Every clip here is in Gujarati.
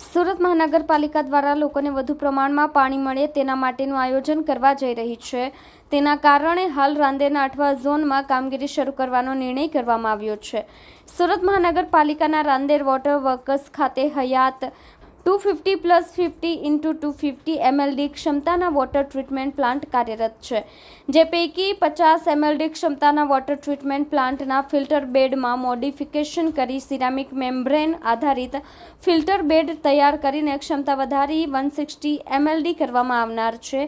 સુરત મહાનગરપાલિકા દ્વારા લોકોને વધુ પ્રમાણમાં પાણી મળે તેના માટેનું આયોજન કરવા જઈ રહી છે. તેના કારણે હાલ રાંદેરના 8 ઝોનમાં કામગીરી શરૂ કરવાનો નિર્ણય કરવામાં આવ્યો છે. સુરત મહાનગરપાલિકાના રાંદેર વોટર વર્કસ ખાતે હયાત 250+50 × 250 MLD ક્ષમતાના વોટર ટ્રીટમેન્ટ પ્લાન્ટ કાર્યરત છે, જે પૈકી 50 MLD ક્ષમતાના વોટર ટ્રીટમેન્ટ પ્લાન્ટના ફિલ્ટર બેડમાં મોડિફિકેશન કરી સિરામિક મેમ્બ્રેન આધારિત ફિલ્ટર બેડ તૈયાર કરીને ક્ષમતા વધારી 160 MLD કરવામાં આવનાર છે,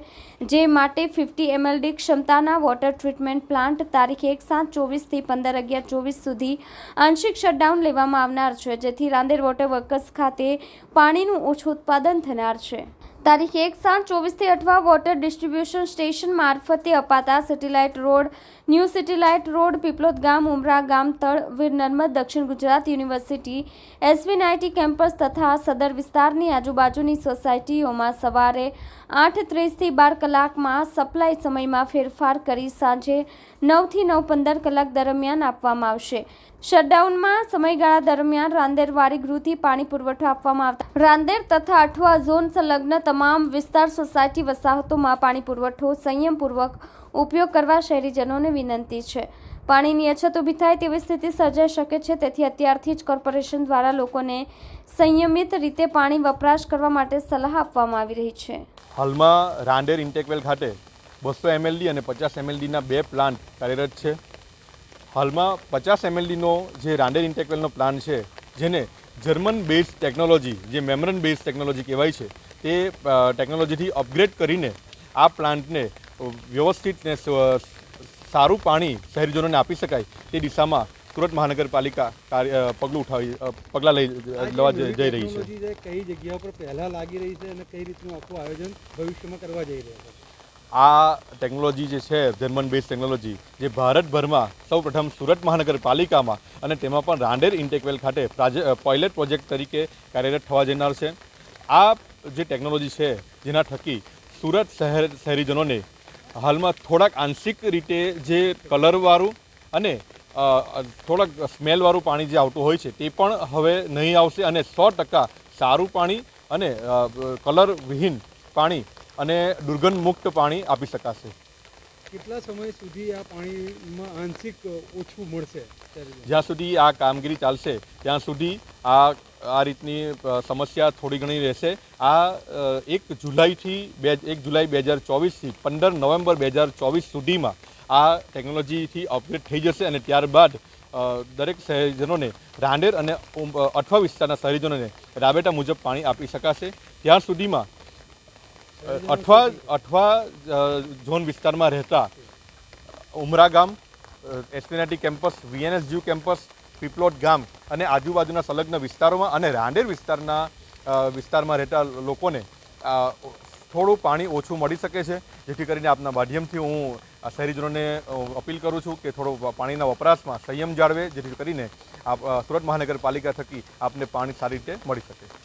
જે માટે 50 MLD ક્ષમતાના વોટર ટ્રીટમેન્ટ પ્લાન્ટ તારીખ 1/7/24 થી 15/11/24 સુધી આંશિક શટડાઉન લેવામાં આવનાર છે, જેથી રાંદેર વોટર વર્કસ ખાતે પાણીનું ઓછું ઉત્પાદન થનાર છે. તારીખ 1/7/24 થી અઠવા વોટર ડિસ્ટ્રીબ્યુશન સ્ટેશન મારફતે અપાતા city light road, new city light road, Piplod ગામ, ઉમરા ગામ, તળ, વીર નર્મદ, દક્ષિણ ગુજરાત યુનિવર્સિટી, SVNIT કેમ્પસ તથા સદર વિસ્તારની આજુબાજુની સોસાયટીઓમાં સવારે 8:30 થી 12 કલાકમાં સપ્લાય સમયમાં ફેરફાર કરી સાંજે 9 થી 9:15 કલાક દરમિયાન આપવામાં આવશે. શટડાઉનમાં સમયગાળા દરમિયાન રાંદેર વારીગૃહથી પાણી પુરવઠો આપવામાં આવતા રાંદેર તથા અઠવા ઝોન સંલગ્ન તમામ વિસ્તાર, સોસાયટી, વસાહતોમાં પાણી પુરવઠો સંયમપૂર્વક ઉપયોગ કરવા શહેરીજનોને વિનંતી છે. પાણીની અછત ઊભી થાય તેવી સ્થિતિ સર્જાઈ શકે છે, તેથી અત્યારથી જ કોર્પોરેશન દ્વારા લોકોને સંયમિત રીતે પાણી વપરાશ કરવા માટે સલાહ આપવામાં આવી રહી છે. હાલમાં રાંદેર ઇન્ટેકવેલ ખાતે 200 MLD અને 50 MLDના 2 પ્લાન્ટ કાર્યરત છે. હાલમાં 50 MLDનો જે રાંદેર ઇન્ટેકવેલનો પ્લાન્ટ છે, જેને જર્મન બેઝ ટેકનોલોજી, જે મેમ્બ્રેન બેઝ ટેકનોલોજી કહેવાય છે, તે ટેકનોલોજીથી અપગ્રેડ કરીને આ પ્લાન્ટને વ્યવસ્થિત ને સારું પાણી શહેરીજનોને આપી શકાય તે દિશામાં સુરત મહાનગરપાલિકા પગલાં લેવા જઈ રહી છે. કઈ જગ્યાઓ પર પહેલાં લાગી રહી છે અને કઈ રીતનું આખું આયોજન ભવિષ્યમાં કરવા જઈ રહ્યા છે? આ ટેકનોલોજી જે છે, જર્મન બેઝ ટેકનોલોજી, જે ભારતભરમાં સૌપ્રથમ સુરત મહાનગરપાલિકામાં અને તેમાં પણ રાંદેર ઇન્ટેકવેલ ખાતે પાયલટ પ્રોજેક્ટ તરીકે કાર્યરત થવા જનાર છે. આ જે ટેકનોલોજી છે, જેના થકી સુરત શહેરીજનોને હાલમાં થોડાક આંશિક રીતે જે કલરવાળું અને થોડાક સ્મેલવાળું પાણી જે આવતું હોય છે, તે પણ હવે નહીં આવશે અને 100% સારું પાણી અને કલરવિહીન પાણી અને દુર્ગંધ મુક્ત પાણી આપી શકાશે. કેટલા સમય સુધી આ પાણીમાં આંશિક ઓછું મળશે? જ્યાં સુધી આ કામગીરી ચાલશે ત્યાં સુધી આ રીતની સમસ્યા થોડી ઘણી રહેશે. આ 1 જુલાઈ 2024થી 15 નવેમ્બર 2024 સુધીમાં આ ટેકનોલોજીથી અપગ્રેડ થઈ જશે અને ત્યારબાદ દરેક શહેરીજનોને રાંદેર અને અઠવા વિસ્તારના શહેરીજનોને રાબેતા મુજબ પાણી આપી શકાશે. ત્યાં સુધીમાં અઠવા ઝોન વિસ્તારમાં રહેતા ઉમરા ગામ, SVNIT campus, VNSU campus, Piplod ગામ અને આજુબાજુના સંલગ્ન વિસ્તારોમાં અને રાંદેર વિસ્તારમાં રહેતા લોકોને થોડું પાણી ઓછું મળી શકે છે. જેથી કરીને આપના માધ્યમથી હું શહેરીજનોને અપીલ કરું છું કે થોડો પાણીના વપરાશમાં સંયમ જાળવે, જેથી કરીને સુરત મહાનગરપાલિકા થકી આપને પાણી સારી રીતે મળી શકે.